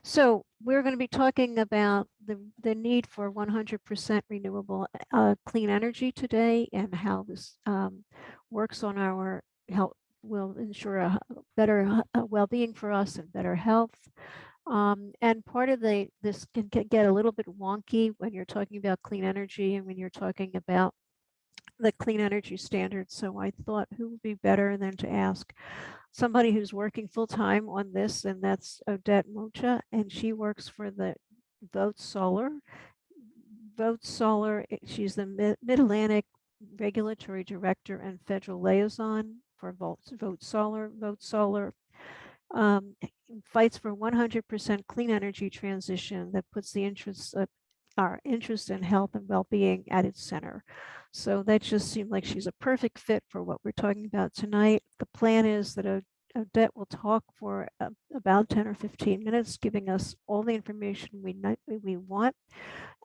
So we're going to be talking about the need for 100% renewable clean energy today, and how this works on our health, will ensure a better well-being for us and better health. And part of this can get a little bit wonky when you're talking about clean energy and when you're talking about the clean energy standards. So I thought, who would be better than to ask somebody who's working full time on this, and that's Odette Mocha, and she works for the Vote Solar. Vote Solar, she's the Mid-Atlantic Regulatory Director and Federal Liaison for Vote Solar. Vote Solar fights for 100% clean energy transition that puts the interests of our interest in health and well-being at its center. So that just seemed like she's a perfect fit for what we're talking about tonight. The plan is that Odette will talk for about 10 or 15 minutes, giving us all the information we want.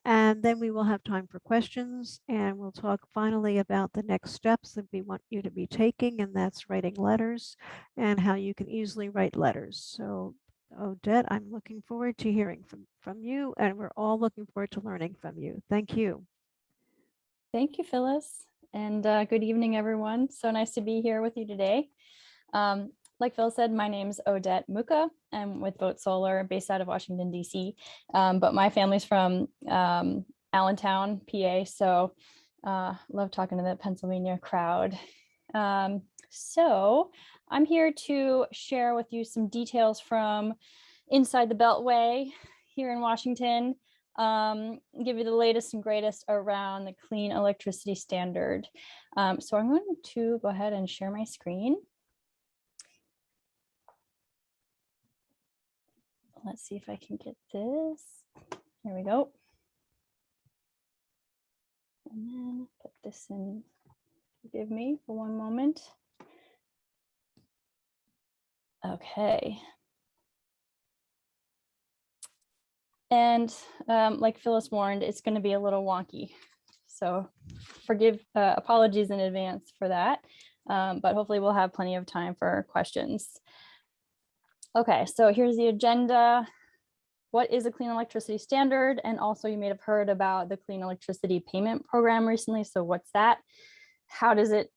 And then we will have time for questions, and we'll talk finally about the next steps that we want you to be taking, and that's writing letters and how you can easily write letters. So Odette, I'm looking forward to hearing from you, and we're all looking forward to learning from you. Thank you. Thank you, Phyllis, and good evening, everyone. So nice to be here with you today. Like Phil said, my name's Odette Muka. I'm with Vote Solar, based out of Washington, D.C. But my family's from Allentown, PA, so love talking to the Pennsylvania crowd. So I'm here to share with you some details from inside the Beltway here in Washington, give you the latest and greatest around the clean electricity standard. So I'm going to go ahead and share my screen. Let's see if I can get this. Here we go. And then put this in. Forgive me for one moment. Okay. And like Phyllis warned, it's going to be a little wonky. So apologies in advance for that. But hopefully we'll have plenty of time for questions. Okay, so here's the agenda. What is a clean electricity standard? And also you may have heard about the clean electricity payment program recently. So what's that? How does it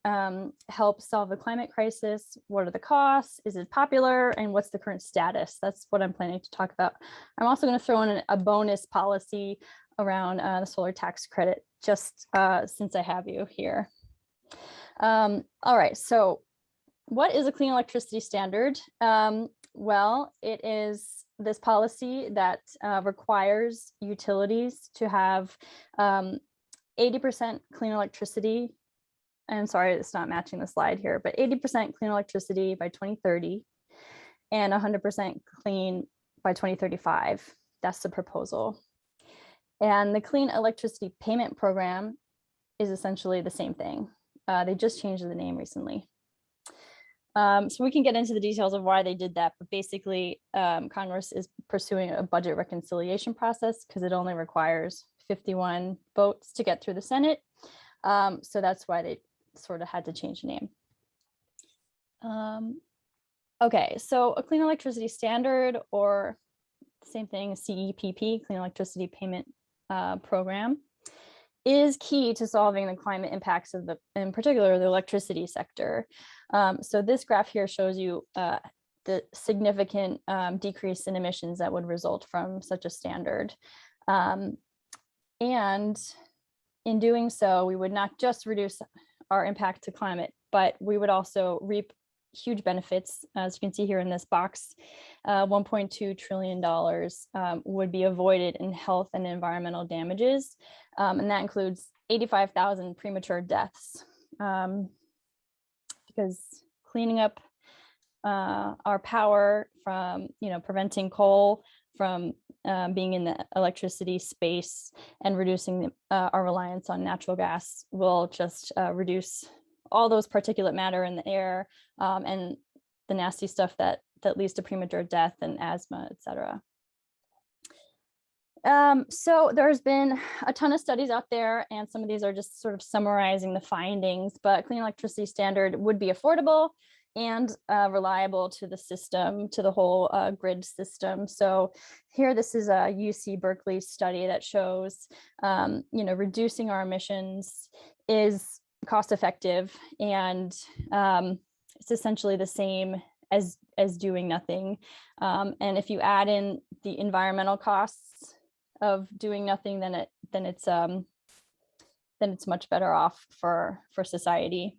help solve the climate crisis? What are the costs? Is it popular? And what's the current status? That's what I'm planning to talk about. I'm also going to throw in a bonus policy around the solar tax credit, just since I have you here. All right, so what is a clean electricity standard? Well, it is this policy that requires utilities to have 80% clean electricity. I'm sorry, it's not matching the slide here, but 80% clean electricity by 2030 and 100% clean by 2035. That's the proposal. And the clean electricity payment program is essentially the same thing. They just changed the name recently. So we can get into the details of why they did that, but basically Congress is pursuing a budget reconciliation process because it only requires 51 votes to get through the Senate. So that's why they sort of had to change the name. Okay, so a clean electricity standard, or same thing, CEPP, Clean Electricity Payment Program, is key to solving the climate impacts of in particular, the electricity sector. So this graph here shows you the significant decrease in emissions that would result from such a standard. And in doing so, we would not just reduce our impact to climate, but we would also reap huge benefits. As you can see here in this box, $1.2 trillion would be avoided in health and environmental damages. And that includes 85,000 premature deaths, because cleaning up our power from, preventing coal from being in the electricity space and reducing our reliance on natural gas will just reduce all those particulate matter in the air and the nasty stuff that leads to premature death and asthma, et cetera. So there's been a ton of studies out there, and some of these are just sort of summarizing the findings, but clean electricity standard would be affordable. and reliable to the system, to the whole grid system. So here, this is a UC Berkeley study that shows, reducing our emissions is cost effective, and it's essentially the same as doing nothing. And if you add in the environmental costs of doing nothing, then it's much better off for society.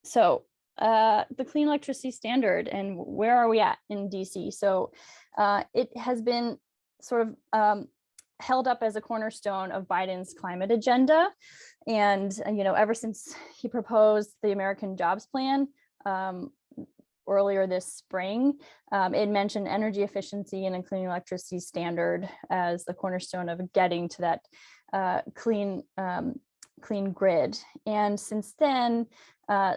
So the clean electricity standard, and where are we at in DC? So it has been sort of held up as a cornerstone of Biden's climate agenda. And, ever since he proposed the American Jobs Plan earlier this spring, it mentioned energy efficiency and a clean electricity standard as the cornerstone of getting to that clean grid. And since then,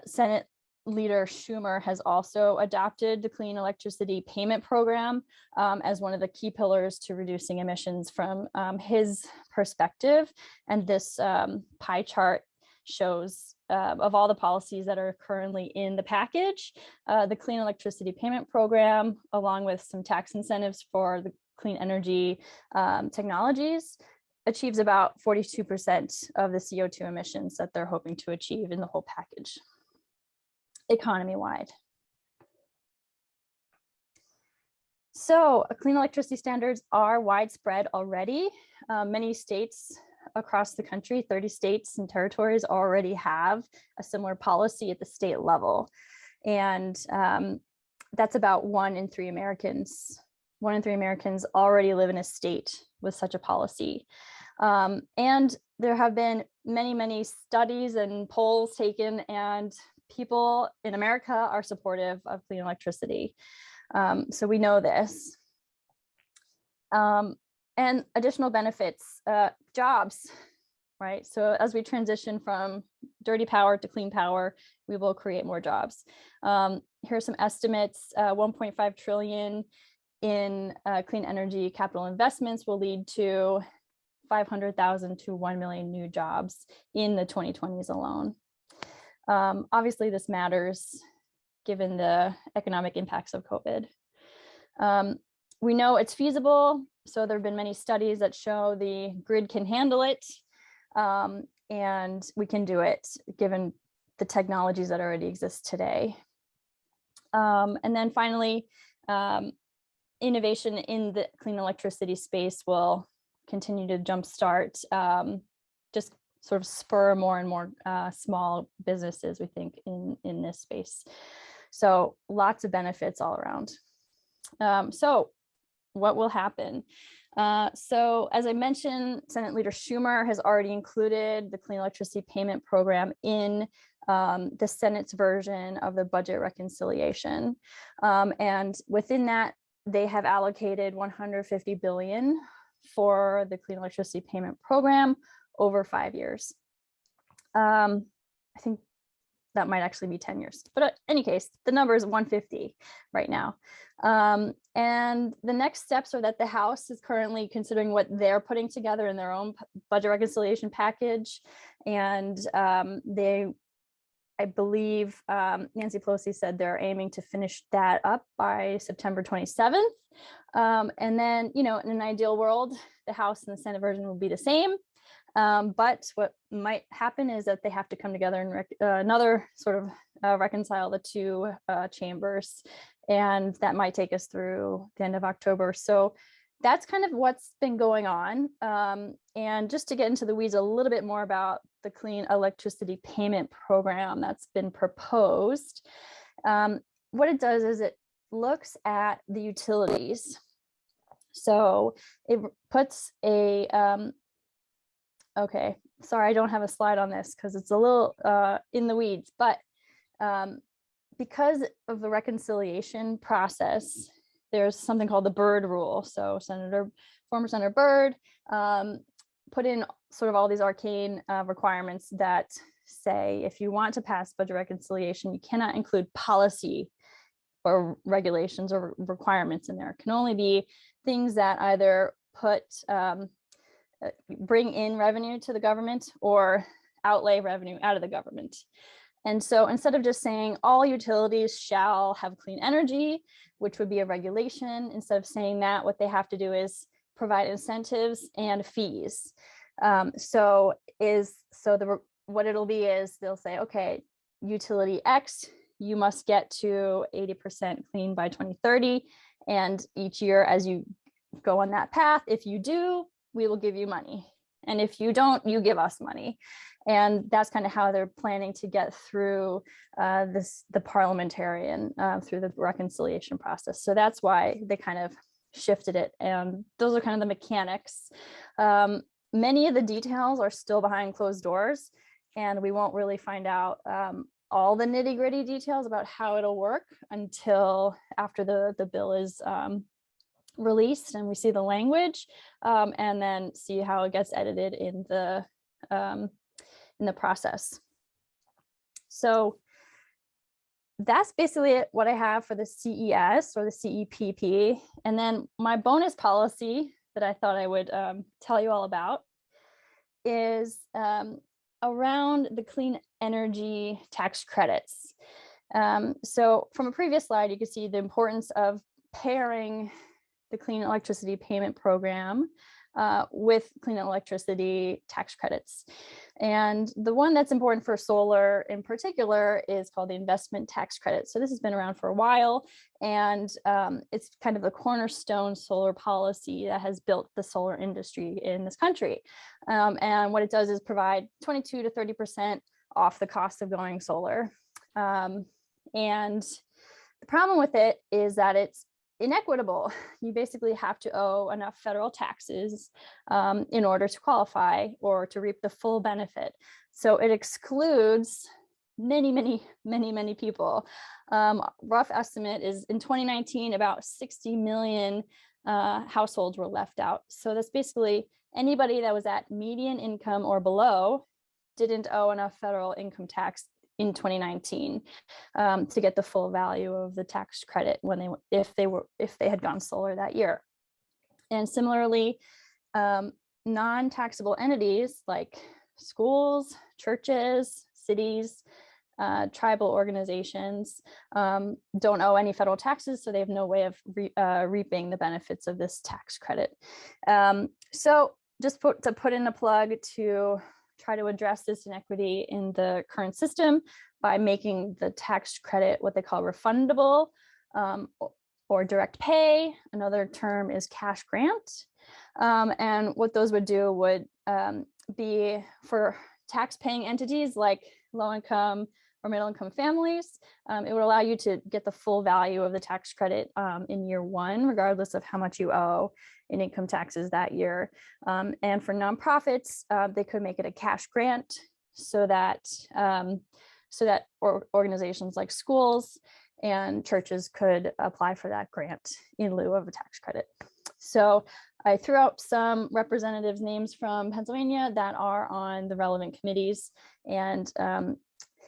Senate Leader Schumer has also adopted the Clean Electricity Payment Program as one of the key pillars to reducing emissions from his perspective. And this pie chart shows of all the policies that are currently in the package, the Clean Electricity Payment Program, along with some tax incentives for the clean energy technologies, achieves about 42% of the CO2 emissions that they're hoping to achieve in the whole package, economy-wide. So clean electricity standards are widespread already. Many states across the country, 30 states and territories, already have a similar policy at the state level. And that's about 1 in 3 Americans. 1 in 3 Americans already live in a state with such a policy. And there have been many, many studies and polls taken, and people in America are supportive of clean electricity. So we know this. And additional benefits, jobs, right? So as we transition from dirty power to clean power, we will create more jobs. Here are some estimates. 1.5 trillion in clean energy capital investments will lead to 500,000 to 1 million new jobs in the 2020s alone. Obviously, this matters given the economic impacts of COVID. We know it's feasible. So there have been many studies that show the grid can handle it, and we can do it given the technologies that already exist today. And then finally, innovation in the clean electricity space will continue to jumpstart, just sort of spur more and more small businesses, we think, in this space. So lots of benefits all around. So what will happen? So as I mentioned, Senate Leader Schumer has already included the Clean Electricity Payment Program in the Senate's version of the budget reconciliation. And within that, they have allocated $150 billion for the Clean Electricity Payment Program over 5 years. I think that might actually be 10 years, but in any case, the number is 150 right now. And the next steps are that the House is currently considering what they're putting together in their own budget reconciliation package. And I believe Nancy Pelosi said they're aiming to finish that up by September 27th. And then, in an ideal world, the House and the Senate version will be the same. But what might happen is that they have to come together and another sort of reconcile the two chambers, and that might take us through the end of October. So that's kind of what's been going on. And just to get into the weeds a little bit more about the Clean Electricity Payment Program that's been proposed, what it does is it looks at the utilities. So it puts a okay, sorry, I don't have a slide on this because it's a little in the weeds, but because of the reconciliation process, there's something called the Byrd rule. So former Senator Byrd put in sort of all these arcane requirements that say, if you want to pass budget reconciliation, you cannot include policy or regulations or requirements in there. It can only be things that either bring in revenue to the government or outlay revenue out of the government. And so instead of just saying all utilities shall have clean energy, which would be a regulation, instead of saying that, what they have to do is provide incentives and fees. What it'll be is they'll say, okay, utility X, you must get to 80% clean by 2030. And each year as you go on that path, if you do, we will give you money. And if you don't, you give us money. And that's kind of how they're planning to get through the parliamentarian, through the reconciliation process. So that's why they kind of shifted it. And those are kind of the mechanics. Many of the details are still behind closed doors, and we won't really find out all the nitty gritty details about how it'll work until after the bill is released and we see the language, and then see how it gets edited in the process. So that's basically what I have for the CES or the CEPP. And then my bonus policy that I thought I would tell you all about is around the clean energy tax credits. So from a previous slide, you can see the importance of pairing the clean electricity payment program with clean electricity tax credits. And the one that's important for solar in particular is called the investment tax credit. So this has been around for a while, and it's kind of the cornerstone solar policy that has built the solar industry in this country. And what it does is provide 22 to 30% off the cost of going solar. And the problem with it is that it's inequitable. You basically have to owe enough federal taxes in order to qualify or to reap the full benefit. So it excludes many people. Rough estimate is in 2019, about 60 million households were left out. So that's basically anybody that was at median income or below didn't owe enough federal income tax in 2019 to get the full value of the tax credit if they had gone solar that year. And similarly, non-taxable entities like schools, churches, cities, tribal organizations don't owe any federal taxes, so they have no way of reaping the benefits of this tax credit. So just to put in a plug to try to address this inequity in the current system by making the tax credit what they call refundable or direct pay. Another term is cash grant. And what those would do would be for tax-paying entities like low-income or middle-income families. It would allow you to get the full value of the tax credit in year one, regardless of how much you owe in income taxes that year. And for nonprofits, they could make it a cash grant so that organizations like schools and churches could apply for that grant in lieu of a tax credit. So I threw out some representatives' names from Pennsylvania that are on the relevant committees, and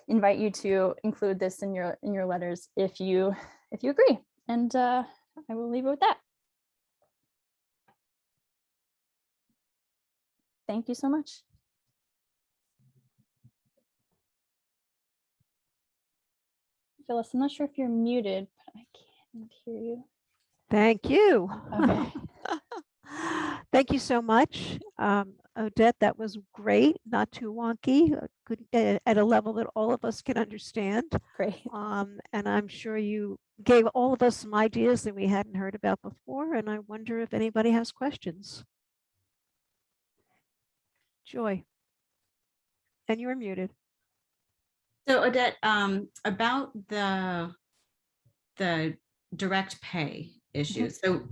invite you to include this in your letters if you agree. And I will leave it with that. Thank you so much. Phyllis, I'm not sure if you're muted, but I can't hear you. Thank you. Okay. Thank you so much, Odette. That was great, not too wonky, good, at a level that all of us can understand. Great. And I'm sure you gave all of us some ideas that we hadn't heard about before, and I wonder if anybody has questions. Joy, and you're muted. So Odette, about the direct pay issue. So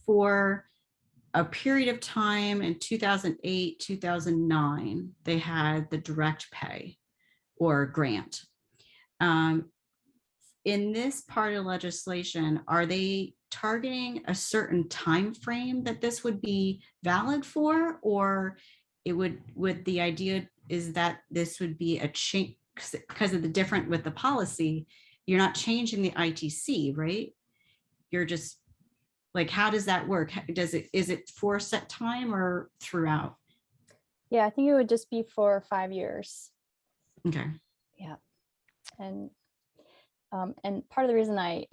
for a period of time in 2008, 2009, they had the direct pay or grant. In this part of legislation, are they targeting a certain time frame that this would be valid for, or it would the idea is that this would be a change because of the different with the policy? You're not changing the ITC, right? You're just like, how does that work? Is it for a set time or throughout? Yeah, I think it would just be for 5 years. Okay. Yeah. And part of the reason I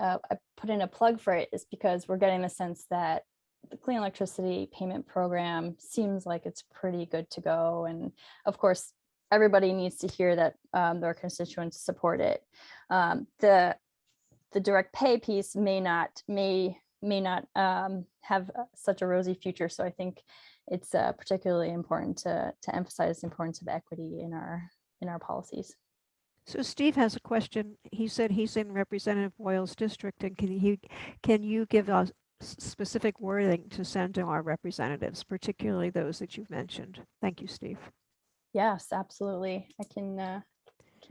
put in a plug for it is because we're getting the sense that the clean electricity payment program seems like it's pretty good to go. And of course, everybody needs to hear that their constituents support it. The direct pay piece may not have such a rosy future. So I think it's particularly important to emphasize the importance of equity in our policies. So Steve has a question. He said he's in Representative Boyle's district, and can you give us specific wording to send to our representatives, particularly those that you've mentioned? Thank you, Steve. Yes, absolutely. I can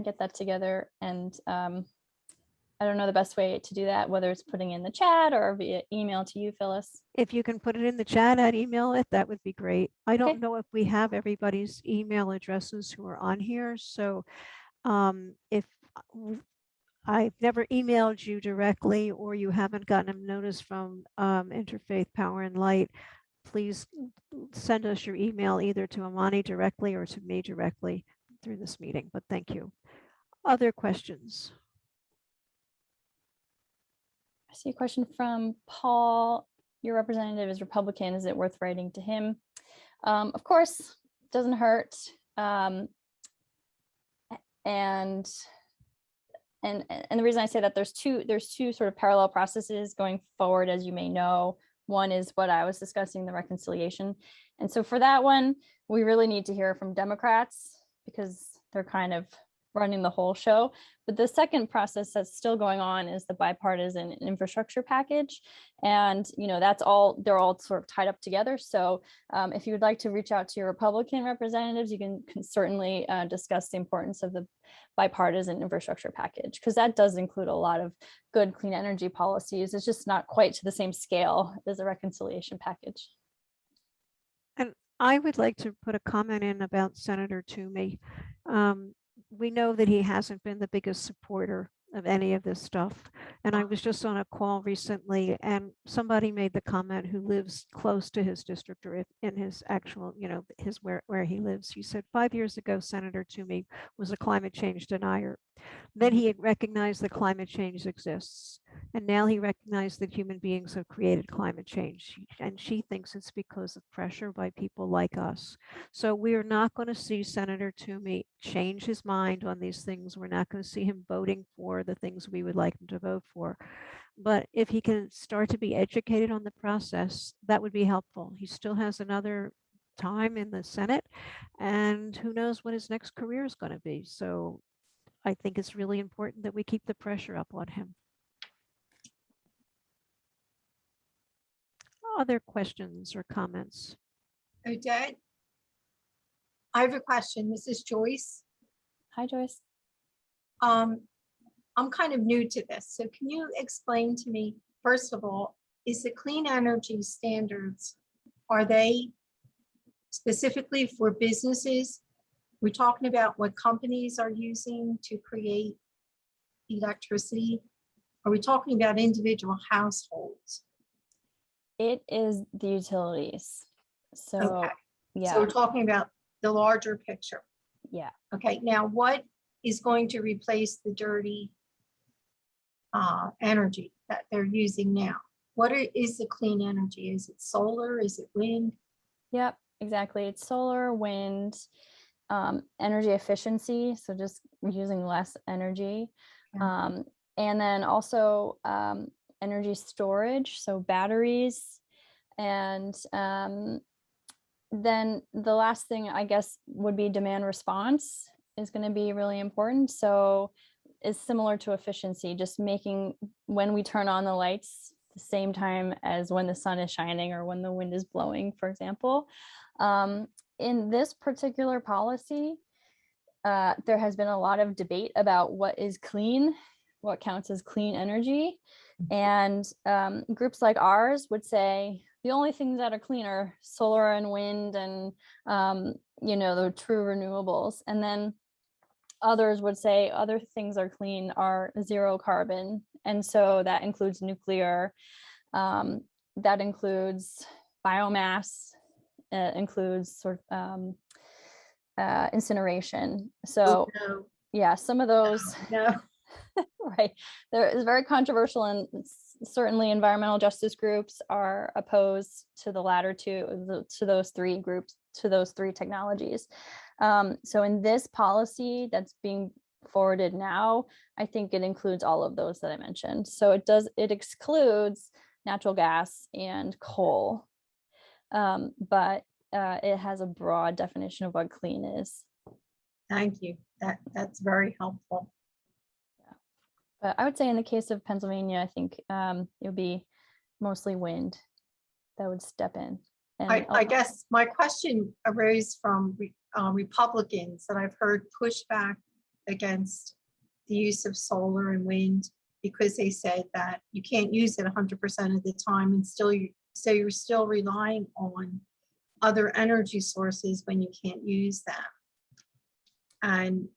get that together, and I don't know the best way to do that, whether it's putting in the chat or via email to you, Phyllis. If you can put it in the chat and email it, that would be great. I don't Okay. know if we have everybody's email addresses who are on here, so if I've never emailed you directly or you haven't gotten a notice from Interfaith Power and Light, please send us your email either to Amani directly or to me directly through this meeting, but thank you. Other questions? I see a question from Paul. Your representative is Republican. Is it worth writing to him? Of course, doesn't hurt. And the reason I say that there's two sort of parallel processes going forward, as you may know. One is what I was discussing, the reconciliation. And so for that one, we really need to hear from Democrats because they're kind of running the whole show. But the second process that's still going on is the bipartisan infrastructure package. And, you know, they're all sort of tied up together. So if you would like to reach out to your Republican representatives, you can certainly discuss the importance of the bipartisan infrastructure package, because that does include a lot of good clean energy policies. It's just not quite to the same scale as the reconciliation package. And I would like to put a comment in about Senator Toomey. We know that he hasn't been the biggest supporter of any of this stuff. And I was just on a call recently and somebody made the comment who lives close to his district or in his actual, you know, his where he lives. He said 5 years ago, Senator Toomey was a climate change denier. Then he had recognized that climate change exists. And now he recognized that human beings have created climate change. And she thinks it's because of pressure by people like us. So we are not going to see Senator Toomey change his mind on these things. We're not going to see him voting for the things we would like him to vote for. But if he can start to be educated on the process, that would be helpful. He still has another time in the Senate, and who knows what his next career is going to be. So I think it's really important that we keep the pressure up on him. Other questions or comments? Odette, I have a question. This is Joyce. Hi, Joyce. I'm kind of new to this. So can you explain to me, first of all, is the clean energy standards, are they specifically for businesses? We're talking about what companies are using to create electricity. Are we talking about individual households? It is the utilities. So, Okay. yeah. So we're talking about the larger picture. Yeah. Okay, now what is going to replace the dirty energy that they're using now? What is the clean energy? Is it solar? Is it wind? Yep, exactly. It's solar, wind, energy efficiency. So just using less energy. Yeah. And then also energy storage. So batteries. And then the last thing I guess would be demand response is going to be really important. So it's similar to efficiency, just making when we turn on the lights the same time as when the sun is shining or when the wind is blowing, for example. In this particular policy, there has been a lot of debate about what is clean, what counts as clean energy. And groups like ours would say the only things that are clean are solar and wind and, you know, the true renewables. And then others would say other things are clean are zero carbon. And so that includes nuclear, that includes biomass, includes sort of incineration. Oh, So no, yeah, some of those, no. right, there is very controversial, and certainly environmental justice groups are opposed to the latter two, to those three groups, to those three technologies. So in this policy that's being forwarded now, I think it includes all of those that I mentioned. So it excludes natural gas and coal, but it has a broad definition of what clean is. Thank you. That's very helpful. But I would say in the case of Pennsylvania, I think it would be mostly wind that would step in. And I guess my question arose from Republicans that I've heard pushback against the use of solar and wind, because they said that you can't use it 100% of the time, and so you're still relying on other energy sources when you can't use them. And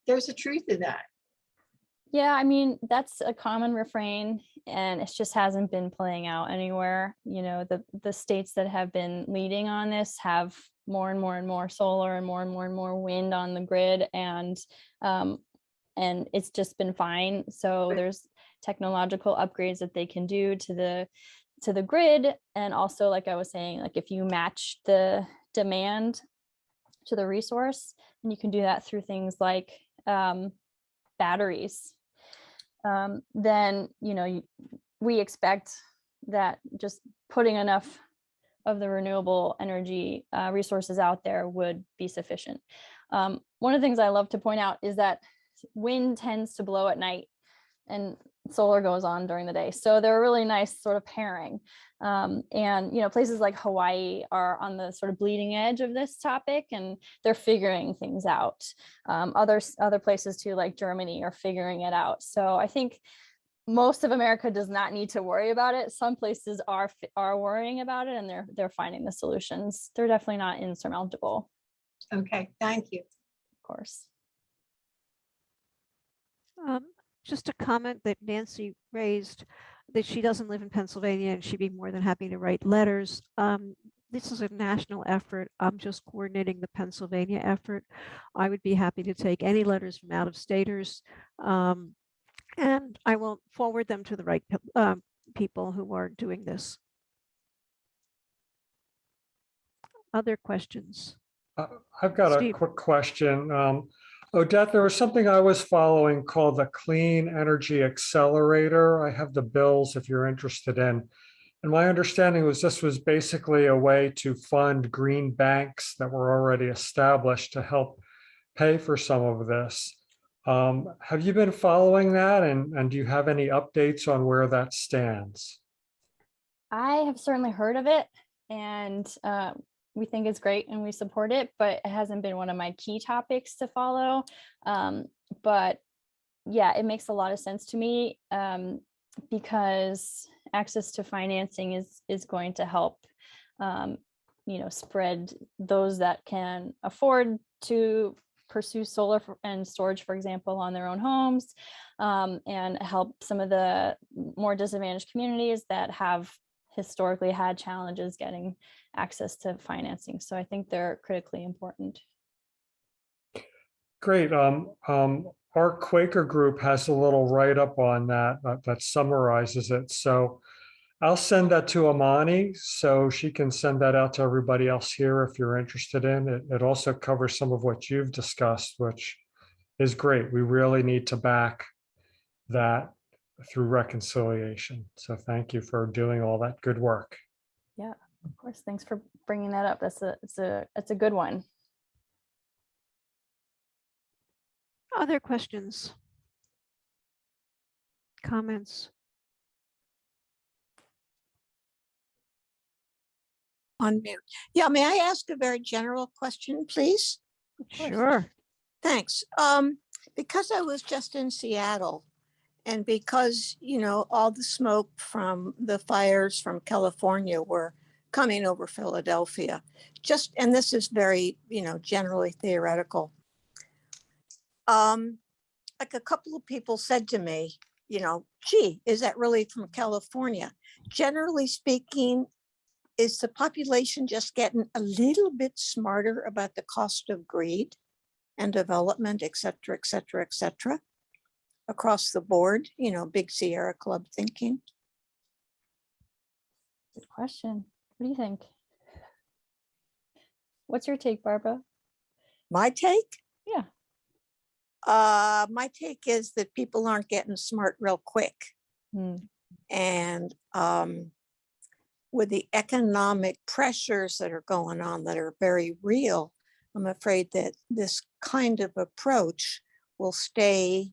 there's a truth to that. yeah, I mean, that's a common refrain, and it just hasn't been playing out anywhere. You know, the states that have been leading on this have more and more and more solar and more and more and more wind on the grid, and it's just been fine. So there's technological upgrades that they can do to the grid, and also, like I was saying, like if you match the demand to the resource, and you can do that through things like batteries, then we expect that just putting enough of the renewable energy resources out there would be sufficient. One of the things I love to point out is that wind tends to blow at night and solar goes on during the day. So they're a really nice sort of pairing. And places like Hawaii are on the sort of bleeding edge of this topic, and they're figuring things out. Other places too, like Germany, are figuring it out. So I think most of America does not need to worry about it. Some places are worrying about it, and they're finding the solutions. They're definitely not insurmountable. Okay, thank you. Of course. Just a comment that Nancy raised, that she doesn't live in Pennsylvania and she'd be more than happy to write letters. This is a national effort. I'm just coordinating the Pennsylvania effort. I would be happy to take any letters from out-of-staters, and I will forward them to the right people who are doing this. Other questions? I've got Steve. a quick question. Odette, there was something I was following called the Clean Energy Accelerator. I have the bills if you're interested in. And my understanding was this was basically a way to fund green banks that were already established to help pay for some of this. Have you been following that? And do you have any updates on where that stands? I have certainly heard of it, and we think it's great and we support it, but it hasn't been one of my key topics to follow. But yeah, it makes a lot of sense to me, because access to financing is going to help spread those that can afford to pursue solar and storage, for example, on their own homes, and help some of the more disadvantaged communities that have historically had challenges getting access to financing. So I think they're critically important. Great. Our Quaker group has a little write-up on that summarizes it. So I'll send that to Amani so she can send that out to everybody else here if you're interested in it. It also covers some of what you've discussed, which is great. We really need to back that through reconciliation. So thank you for doing all that good work. Yeah, of course. Thanks for bringing that up. It's a good one. Other questions? Comments? On mute. Yeah, may I ask a very general question, please? Sure. Thanks. Because I was just in Seattle, and because, all the smoke from the fires from California were coming over Philadelphia, and this is very, generally theoretical. Like a couple of people said to me, gee, is that really from California? Generally speaking, is the population just getting a little bit smarter about the cost of greed and development, et cetera, et cetera, et cetera, across the board, you know, big Sierra Club thinking? Good question. What do you think? What's your take, Barbara? My take? Yeah. My take is that people aren't getting smart real quick. And with the economic pressures that are going on that are very real, I'm afraid that this kind of approach will stay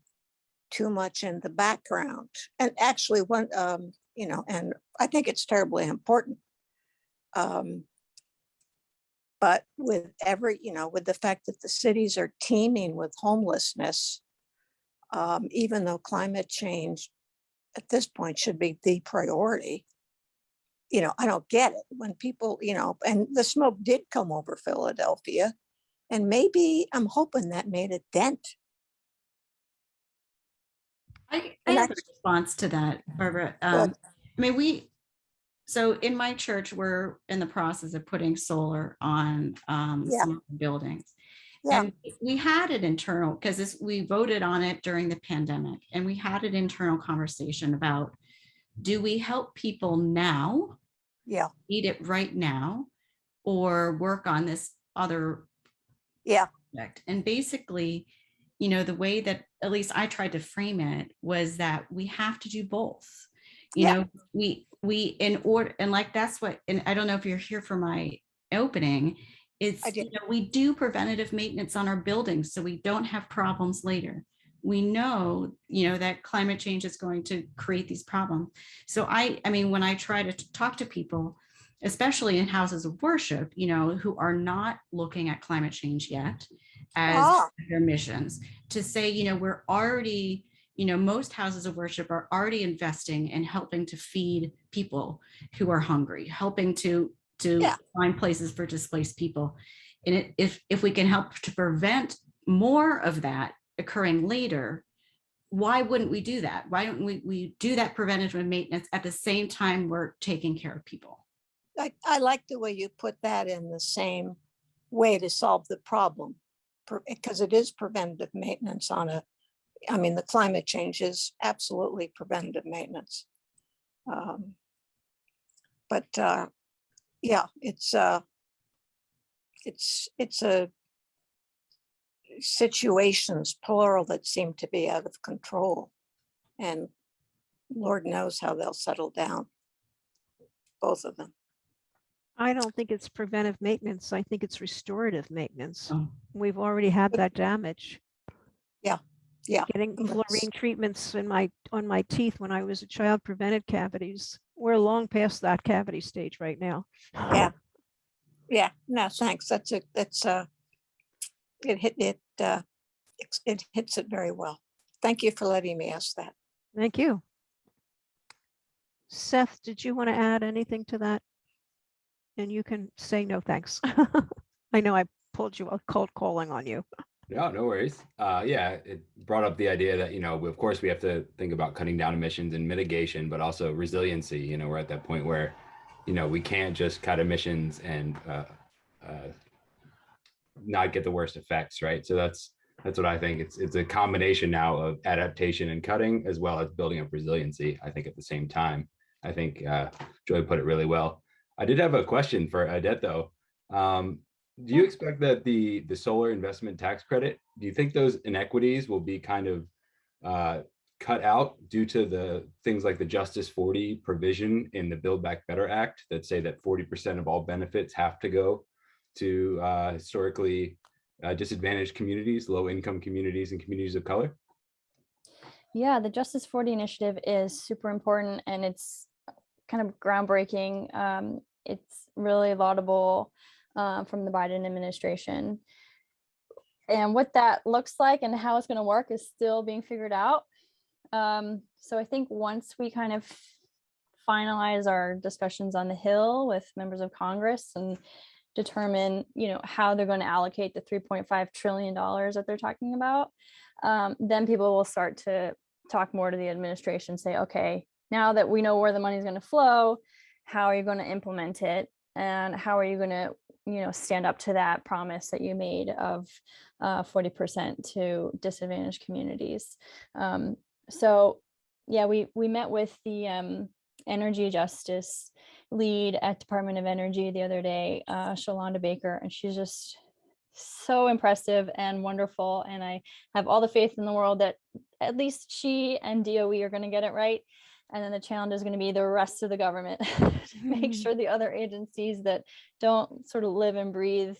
too much in the background. And actually, one, you know, and I think it's terribly important. But with every, you know, with the fact that the cities are teeming with homelessness, even though climate change at this point should be the priority, you know, I don't get it when people, you know, and the smoke did come over Philadelphia, and maybe I'm hoping that made a dent. I And have a that's response to that, Barbara. I mean, so in my church, we're in the process of putting solar on Yeah. some of the buildings. Yeah. And we had an internal, because we voted on it during the pandemic, and we had an internal conversation about, do we help people now, Yeah. need it right now, or work on this other Yeah. project? And basically, you know, the way that at least I tried to frame it was that we have to do both. You Yeah. know, we in order, and like that's what, and I don't know if you're here for my opening, it's, I did. you know, we do preventative maintenance on our buildings so we don't have problems later. We know, you know, that climate change is going to create these problems. So I mean, when I try to talk to people, especially in houses of worship, you know, who are not looking at climate change yet as their missions, to say, you know, we're already, you know, most houses of worship are already investing in helping to feed people who are hungry, helping to find places for displaced people. And if we can help to prevent more of that occurring later, why wouldn't we do that? Why don't we do that preventative maintenance at the same time we're taking care of people? I like the way you put that in the same way to solve the problem, because it is preventative maintenance on a, I mean, the climate change is absolutely preventative maintenance. But yeah, it's a situations plural that seem to be out of control, and Lord knows how they'll settle down, both of them. I don't think it's preventive maintenance. I think it's restorative maintenance. Oh. We've already had that damage. Yeah. Getting fluorine treatments on my teeth when I was a child prevented cavities. We're long past that cavity stage right now. Yeah. No, thanks. It hits it very well. Thank you for letting me ask that. Thank you. Seth, did you want to add anything to that? And you can say no thanks. I know I pulled you a cold calling on you. No, no worries. Yeah, it brought up the idea that, you know, of course we have to think about cutting down emissions and mitigation, but also resiliency. You know, we're at that point where, you know, we can't just cut emissions and not get the worst effects, right? So that's what I think. It's a combination now of adaptation and cutting, as well as building up resiliency, I think, at the same time. I think Joy put it really well. I did have a question for Odette, though. Do you expect that the solar investment tax credit, do you think those inequities will be kind of cut out due to the things like the Justice 40 provision in the Build Back Better Act that say that 40% of all benefits have to go to historically disadvantaged communities, low income communities, and communities of color? Yeah, the Justice 40 initiative is super important, and it's kind of groundbreaking. It's really laudable from the Biden administration. And what that looks like and how it's going to work is still being figured out. So I think once we kind of finalize our discussions on the Hill with members of Congress and determine, you know, how they're going to allocate the $3.5 trillion that they're talking about, then people will start to talk more to the administration, say, okay, now that we know where the money is going to flow, how are you going to implement it, and how are you going to, you know, stand up to that promise that you made of 40% to disadvantaged communities. So yeah, we met with the energy justice lead at Department of Energy the other day, Shalonda Baker, and she's just so impressive and wonderful. And I have all the faith in the world that at least she and DOE are going to get it right. And then the challenge is going to be the rest of the government to make sure the other agencies that don't sort of live and breathe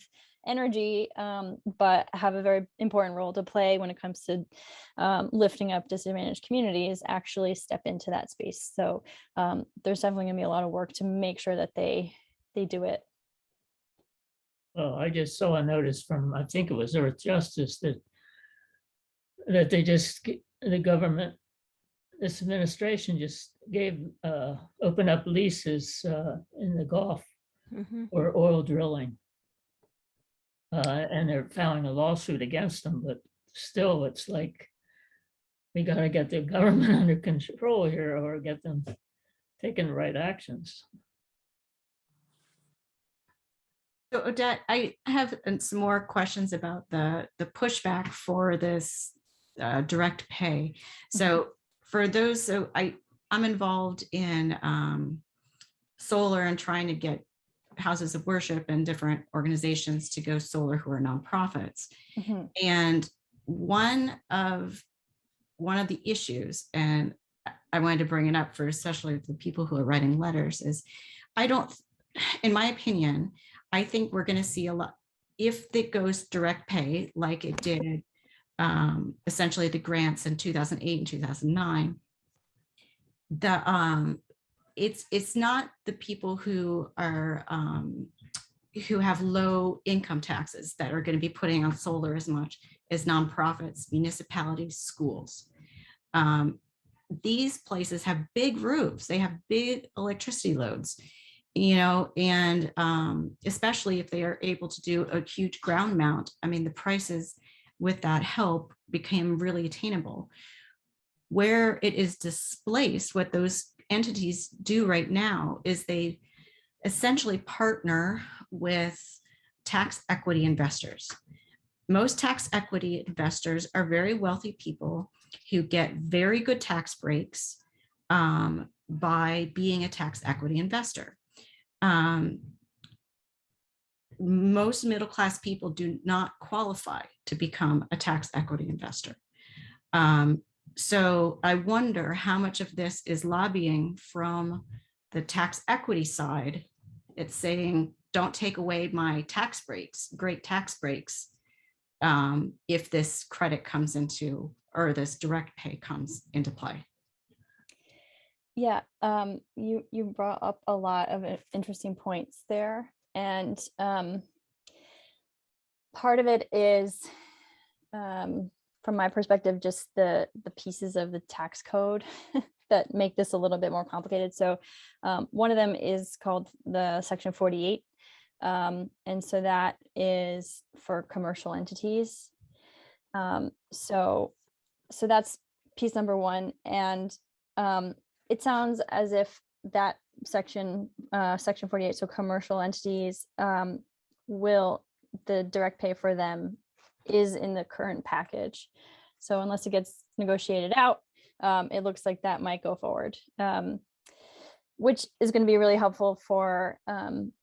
energy, but have a very important role to play when it comes to lifting up disadvantaged communities, actually step into that space. So there's definitely going to be a lot of work to make sure that they do it. Well, I just saw a notice from, I think it was Earth Justice, that they just, the government, this administration just gave, open up leases in the Gulf for oil drilling. And they're filing a lawsuit against them, but still it's like, we gotta get the government under control here or get them taking the right actions. So Odette, I have some more questions about the pushback for this direct pay. So for those, so I'm involved in solar and trying to get houses of worship and different organizations to go solar who are nonprofits. And one of the issues, and I wanted to bring it up for especially the people who are writing letters, is in my opinion, I think we're going to see a lot, if it goes direct pay, like it did essentially the grants in 2008 and 2009, it's not the people who are who have low income taxes that are going to be putting on solar as much as nonprofits, municipalities, schools. These places have big roofs, they have big electricity loads, you know, and especially if they are able to do a huge ground mount. I mean, the prices with that help became really attainable. Where it is displaced, what those entities do right now is they essentially partner with tax equity investors. Most tax equity investors are very wealthy people who get very good tax breaks by being a tax equity investor. Most middle-class people do not qualify to become a tax equity investor. So I wonder how much of this is lobbying from the tax equity side. It's saying, don't take away my tax breaks, great tax breaks, if this credit comes into, or this direct pay comes into play. Yeah, you brought up a lot of interesting points there. And part of it is, from my perspective, just the pieces of the tax code that make this a little bit more complicated. So one of them is called the Section 48. And so that is for commercial entities. So that's piece number one. And it sounds as if that section 48, so commercial entities, the direct pay for them is in the current package. So unless it gets negotiated out, it looks like that might go forward, which is going to be really helpful for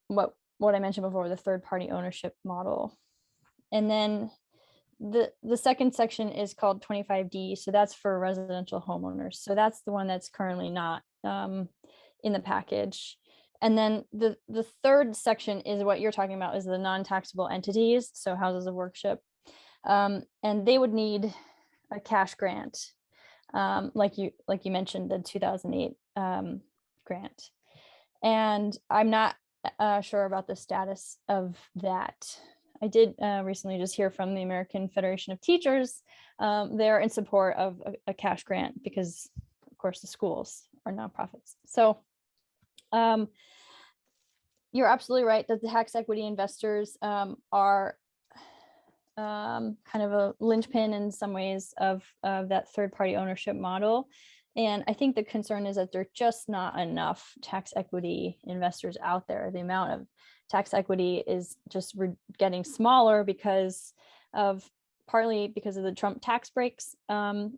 what I mentioned before, the third party ownership model. And then the second section is called 25D. So that's for residential homeowners. So that's the one that's currently not in the package. And then the third section is what you're talking about, is the non-taxable entities. So houses of worship. And they would need a cash grant, like you mentioned, the 2008 grant. And I'm not sure about the status of that. I did recently just hear from the American Federation of Teachers. They're in support of a cash grant because, of course, the schools are nonprofits. So you're absolutely right that the tax equity investors are kind of a linchpin in some ways of that third party ownership model. And I think the concern is that there are just not enough tax equity investors out there. The amount of tax equity is just getting smaller because of partly because of the Trump tax breaks. And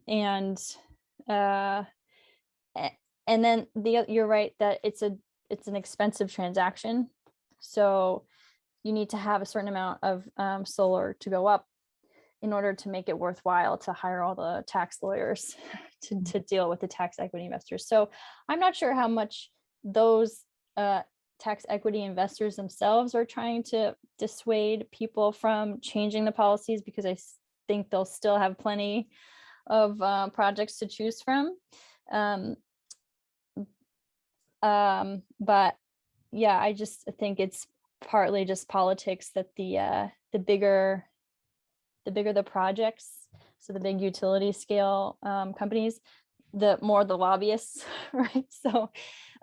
then you're right that it's an expensive transaction. So you need to have a certain amount of solar to go up in order to make it worthwhile to hire all the tax lawyers to deal with the tax equity investors. So I'm not sure how much those tax equity investors themselves are trying to dissuade people from changing the policies, because I think they'll still have plenty of projects to choose from. But yeah, I just think it's partly just politics that the bigger the projects, so the big utility scale companies, the more the lobbyists, right? So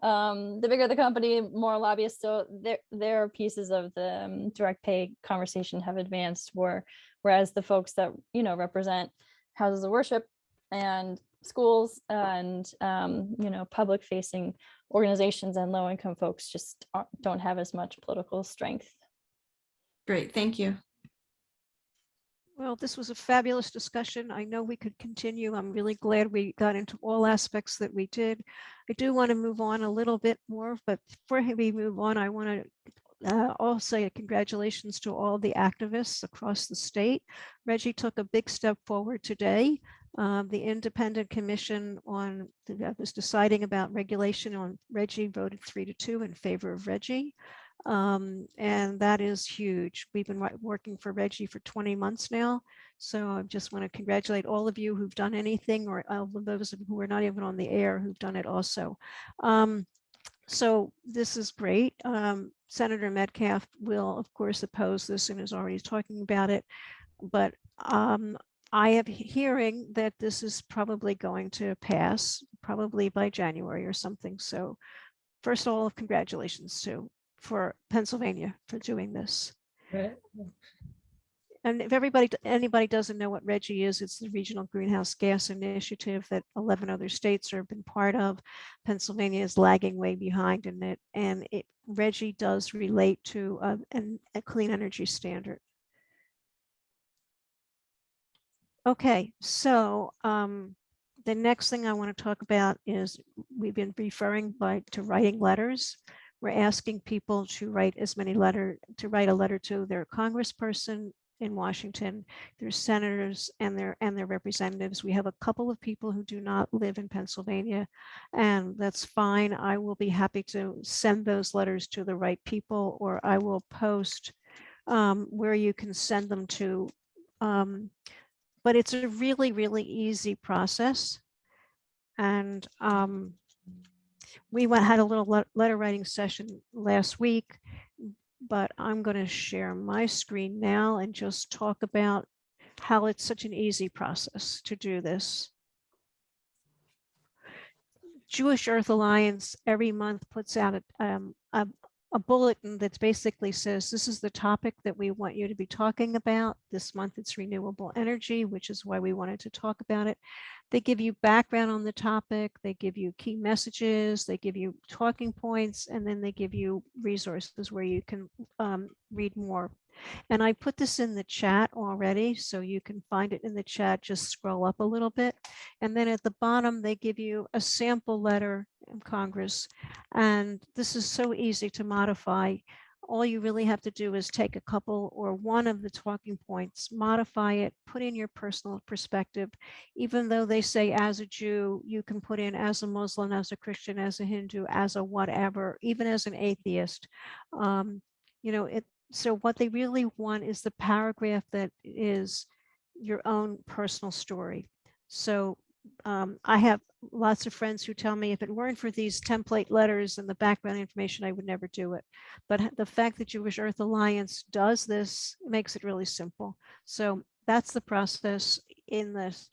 the bigger the company, more lobbyists. So their pieces of the direct pay conversation have advanced, whereas the folks that represent houses of worship and schools and public facing organizations and low income folks just don't have as much political strength. Great, thank you. Well, this was a fabulous discussion. I know we could continue. I'm really glad we got into all aspects that we did. I do want to move on a little bit more, but before we move on, I want to also say congratulations to all the activists across the state. REGI took a big step forward today. The independent commission that was deciding about regulation on REGI voted 3-2 in favor of REGI. And that is huge. We've been working for REGI for 20 months now. So I just want to congratulate all of you who've done anything, or all of those who are not even on the air who've done it also. So this is great. Senator Metcalf will, of course, oppose this and is already talking about it. But I am hearing that this is probably going to pass, probably by January or something. So first of all, congratulations for Pennsylvania for doing this. Right. And if anybody doesn't know what REGI is, it's the Regional Greenhouse Gas Initiative that 11 other states have been part of. Pennsylvania is lagging way behind in it, and REGI does relate to a clean energy standard. Okay, so the next thing I want to talk about is we've been referring to writing letters. We're asking people to write a letter to their congressperson in Washington, their senators and their representatives. We have a couple of people who do not live in Pennsylvania, and that's fine. I will be happy to send those letters to the right people, or I will post where you can send them to. But it's a really, really easy process. And we had a little letter writing session last week, but I'm going to share my screen now and just talk about how it's such an easy process to do this. Jewish Earth Alliance every month puts out a bulletin that basically says, this is the topic that we want you to be talking about. This month it's renewable energy, which is why we wanted to talk about it. They give you background on the topic, they give you key messages, they give you talking points, and then they give you resources where you can read more. And I put this in the chat already, so you can find it in the chat. Just scroll up a little bit. And then at the bottom, they give you a sample letter in Congress. And this is so easy to modify. All you really have to do is take a couple or one of the talking points, modify it, put in your personal perspective. Even though they say as a Jew, you can put in as a Muslim, as a Christian, as a Hindu, as a whatever, even as an atheist. So what they really want is the paragraph that is your own personal story. So I have lots of friends who tell me if it weren't for these template letters and the background information, I would never do it. But the fact that Jewish Earth Alliance does this makes it really simple. So that's the process in this.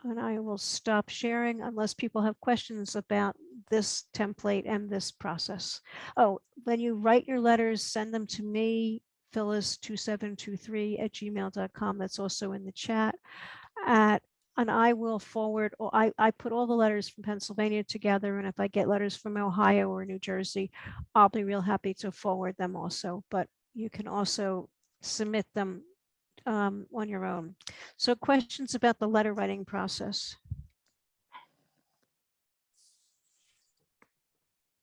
And I will stop sharing unless people have questions about this template and this process. Oh, when you write your letters, send them to me, Phyllis2723 @gmail.com. That's also in the chat. At and I will forward, or I put all the letters from Pennsylvania together, and if I get letters from Ohio or New Jersey, I'll be real happy to forward them also, but you can also submit them on your own. So questions about the letter writing process?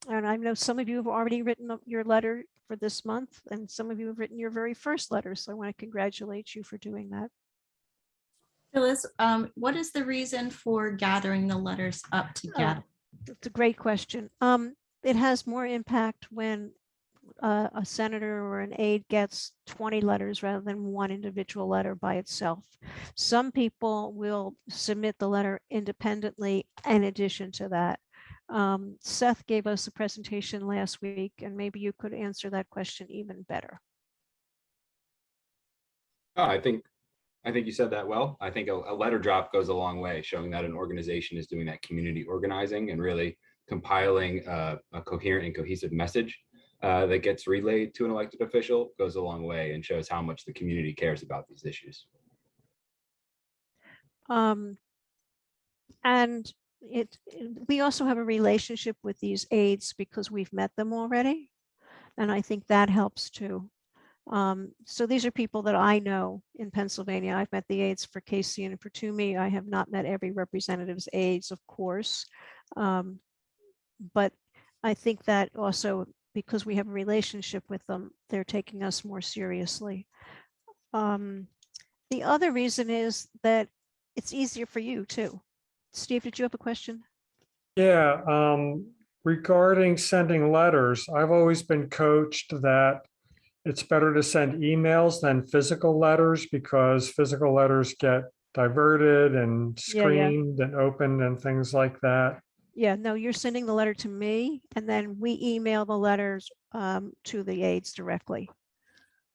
And I know some of you have already written your letter for this month, and some of you have written your very first letter. So I want to congratulate you for doing that. Phyllis, what is the reason for gathering the letters up together? It's a great question. It has more impact when a senator or an aide gets 20 letters rather than one individual letter by itself. Some people will submit the letter independently in addition to that. Seth gave us a presentation last week, and maybe you could answer that question even better. Oh, I think you said that well. I think a letter drop goes a long way, showing that an organization is doing that community organizing and really compiling a coherent and cohesive message that gets relayed to an elected official goes a long way and shows how much the community cares about these issues. And we also have a relationship with these aides because we've met them already. And I think that helps too. So these are people that I know in Pennsylvania. I've met the aides for Casey and for Toomey. I have not met every representative's aides, of course. But I think that also because we have a relationship with them, they're taking us more seriously. The other reason is that it's easier for you too. Steve, did you have a question? Yeah, regarding sending letters, I've always been coached that it's better to send emails than physical letters because physical letters get diverted and screened and opened and things like that. Yeah, no, you're sending the letter to me, and then we email the letters to the aides directly.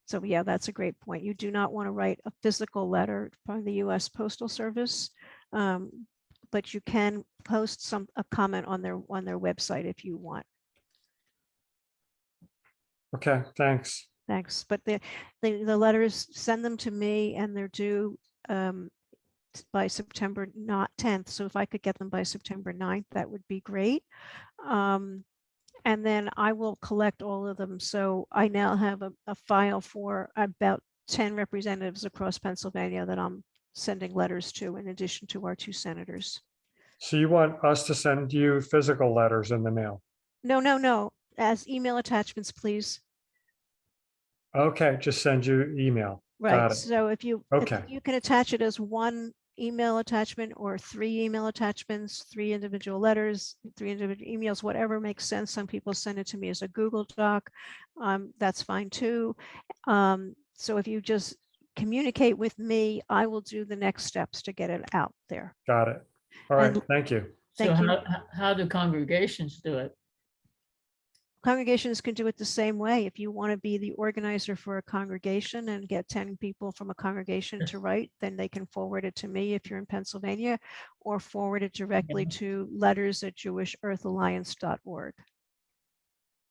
So yeah, that's a great point. You do not want to write a physical letter from the U.S. Postal Service, but you can post a comment on their website if you want. Okay, thanks. Thanks. But the letters, send them to me, and they're due by September 10th. So if I could get them by September 9th, that would be great. And then I will collect all of them. So I now have a file for about 10 representatives across Pennsylvania that I'm sending letters to, in addition to our 2 senators. So you want us to send you physical letters in the mail? No, as email attachments, please. Okay, just send you email. Right. Got it. So if you can attach it as one email attachment or 3 email attachments, 3 individual letters, 3 individual emails, whatever makes sense. Some people send it to me as a Google Doc. That's fine too. So if you just communicate with me, I will do the next steps to get it out there. Got it. All right. Thank you. So how do congregations do it? Congregations can do it the same way. If you want to be the organizer for a congregation and get 10 people from a congregation to write, then they can forward it to me if you're in Pennsylvania, or forward it directly to letters@jewishearthalliance.org.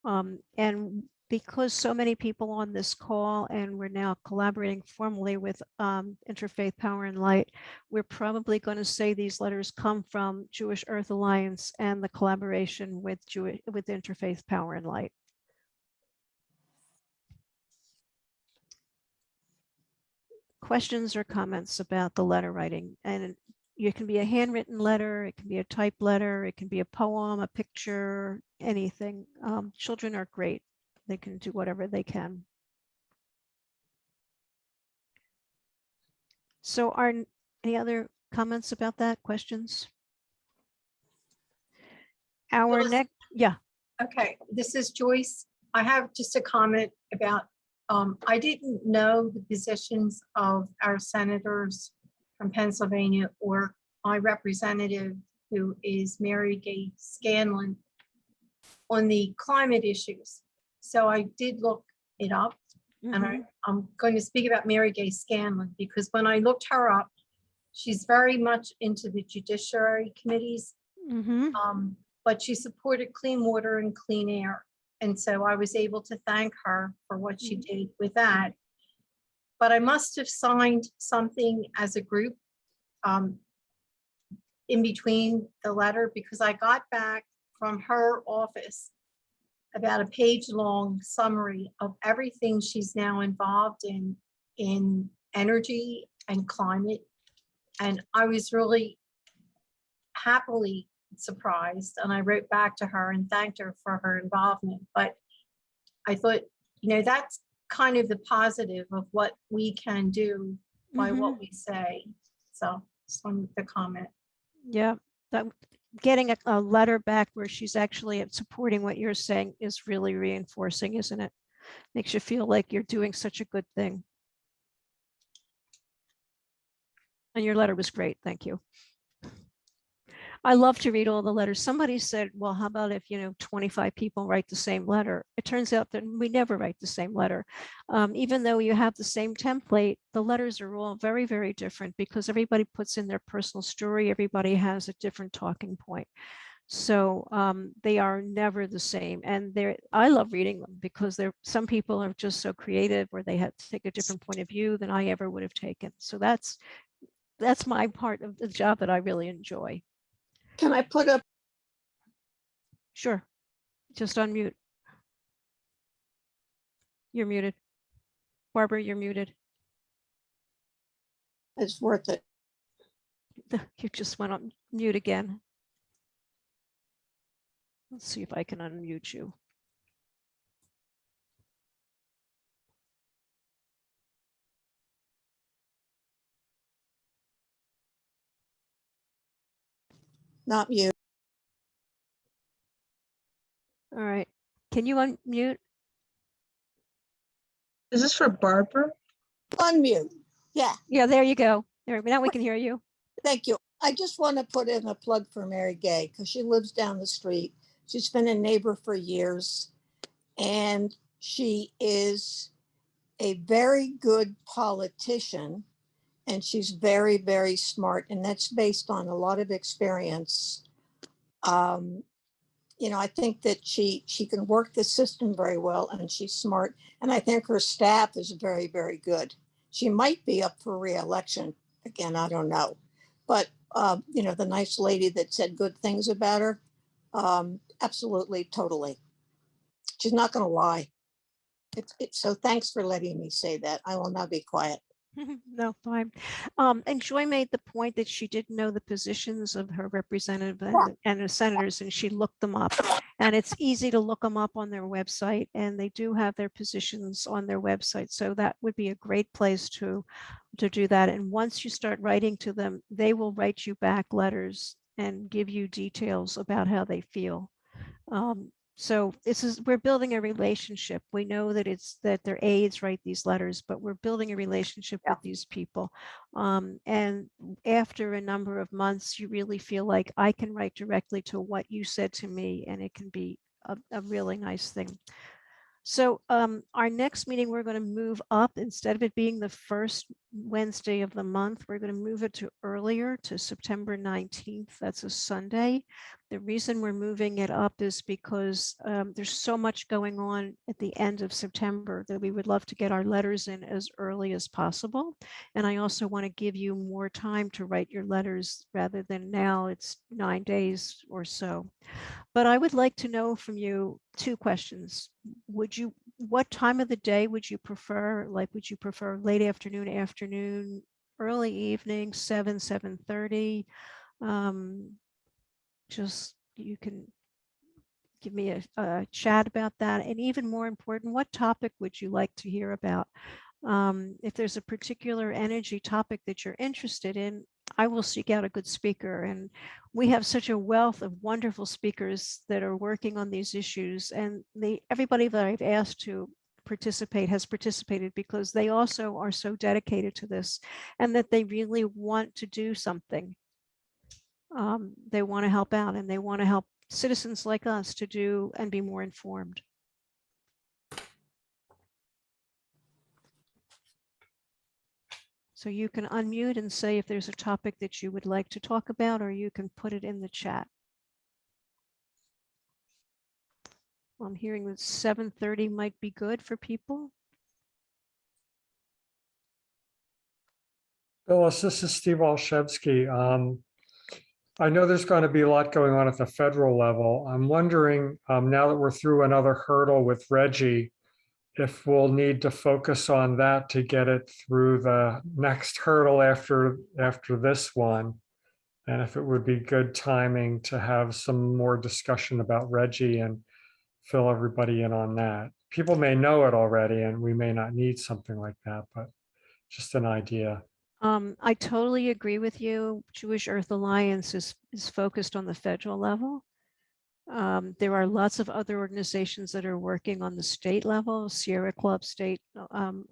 And because so many people on this call, and we're now collaborating formally with Interfaith Power and Light, we're probably going to say these letters come from Jewish Earth Alliance and the collaboration with Interfaith Power and Light. Questions or comments about the letter writing? And it can be a handwritten letter, it can be a typed letter, it can be a poem, a picture, anything. Children are great. They can do whatever they can. So any other comments about that? Questions? Our next, yeah. Okay, this is Joyce. I have just a comment about, I didn't know the positions of our senators from Pennsylvania or my representative, who is Mary G Scanlon, on the climate issues. So I did look it up, and I'm going to speak about Mary G Scanlon because when I looked her up, she's very much into the judiciary committees, but she supported clean water and clean air. And so I was able to thank her for what she did with that. But I must have signed something as a group in between the letter, because I got back from her office about a page-long summary of everything she's now involved in energy and climate. And I was really happily surprised. And I wrote back to her and thanked her for her involvement. But I thought, that's kind of the positive of what we can do by what we say. So just wanted to comment. Yeah, that getting a letter back where she's actually supporting what you're saying is really reinforcing, isn't it? Makes you feel like you're doing such a good thing. And your letter was great. Thank you. I love to read all the letters. Somebody said, well, how about if, 25 people write the same letter? It turns out that we never write the same letter. Even though you have the same template, the letters are all very, very different because everybody puts in their personal story. Everybody has a different talking point. So they are never the same. And I love reading them because some people are just so creative where they have to take a different point of view than I ever would have taken. So that's my part of the job that I really enjoy. Can I put up? Sure. Just unmute. You're muted. Barbara, you're muted. It's worth it. You just went on mute again. Let's see if I can unmute you. Not you. All right. Can you unmute? Is this for Barbara? Unmute. Yeah. Yeah, there you go. Now we can hear you. Thank you. I just want to put in a plug for Mary Gay because she lives down the street. She's been a neighbor for years, and she is a very good politician, and she's very, very smart, and that's based on a lot of experience. I think that she can work the system very well, and she's smart, and I think her staff is very, very good. She might be up for re-election again. I don't know, but the nice lady that said good things about her, absolutely, totally. She's not going to lie. So thanks for letting me say that. I will now be quiet. No, fine. And Joy made the point that she didn't know the positions of her representative and the senators, and she looked them up. And it's easy to look them up on their website, and they do have their positions on their website. So that would be a great place to do that. And once you start writing to them, they will write you back letters and give you details about how they feel. So we're building a relationship. We know that their aides write these letters, but we're building a relationship with these people. And after a number of months, you really feel like I can write directly to what you said to me, and it can be a really nice thing. So our next meeting, we're going to move up. Instead of it being the first Wednesday of the month, we're going to move it to earlier, to September 19th. That's a Sunday. The reason we're moving it up is because there's so much going on at the end of September that we would love to get our letters in as early as possible. And I also want to give you more time to write your letters rather than now it's 9 days or so. But I would like to know from you 2 questions. What time of the day would you prefer? Like, would you prefer late afternoon, early evening, 7:30? Just, you can give me a chat about that. And even more important, what topic would you like to hear about? If there's a particular energy topic that you're interested in, I will seek out a good speaker. And we have such a wealth of wonderful speakers that are working on these issues. And everybody that I've asked to participate has participated because they also are so dedicated to this and that they really want to do something. They want to help out, and they want to help citizens like us to do and be more informed. So you can unmute and say if there's a topic that you would like to talk about, or you can put it in the chat. I'm hearing that 7:30 might be good for people. Phyllis, this is Steve Olszewski. I know there's going to be a lot going on at the federal level. I'm wondering, now that we're through another hurdle with REGI, if we'll need to focus on that to get it through the next hurdle after this one. And if it would be good timing to have some more discussion about REGI and fill everybody in on that. People may know it already and we may not need something like that, but just an idea. I totally agree with you. Jewish Earth Alliance is focused on the federal level. There are lots of other organizations that are working on the state level. Sierra Club State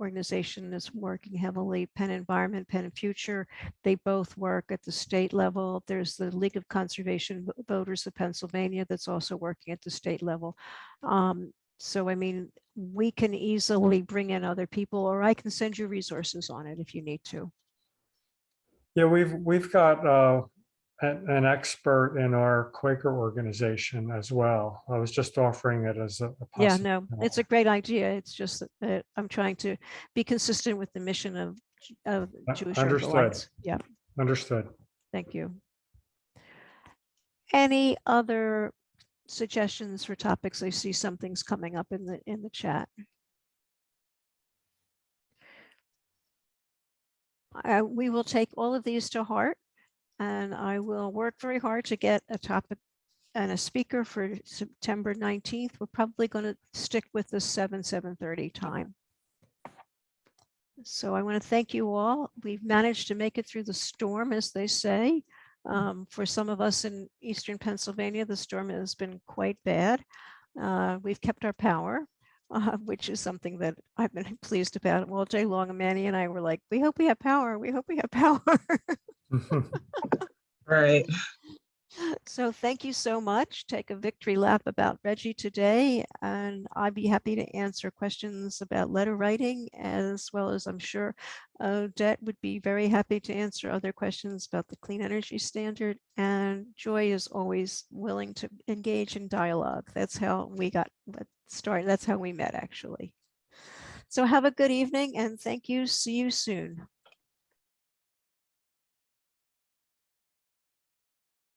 organization is working heavily. Penn Environment, Penn Future, they both work at the state level. There's the League of Conservation Voters of Pennsylvania that's also working at the state level. So, I mean, we can easily bring in other people, or I can send you resources on it if you need to. Yeah, we've got an expert in our Quaker organization as well. I was just offering it as a Yeah, no, possible. it's a great idea. It's just that I'm trying to be consistent with the mission of Jewish Earth Understood. Alliance. Yeah, Understood. thank you. Any other suggestions for topics? I see something's coming up in the chat. We will take all of these to heart, and I will work very hard to get a topic and a speaker for September 19th. We're probably going to stick with the 7:30 time. So I want to thank you all. We've managed to make it through the storm, as they say. For some of us in Eastern Pennsylvania, the storm has been quite bad. We've kept our power, which is something that I've been pleased about all day long. And Manny and I were like, we hope we have power. We hope we have power. Right. So thank you so much. Take a victory lap about REGI today, and I'd be happy to answer questions about letter writing, as well as I'm sure Odette would be very happy to answer other questions about the clean energy standard. And Joy is always willing to engage in dialogue. That's how we got started. That's how we met, actually. So have a good evening and thank you. See you soon.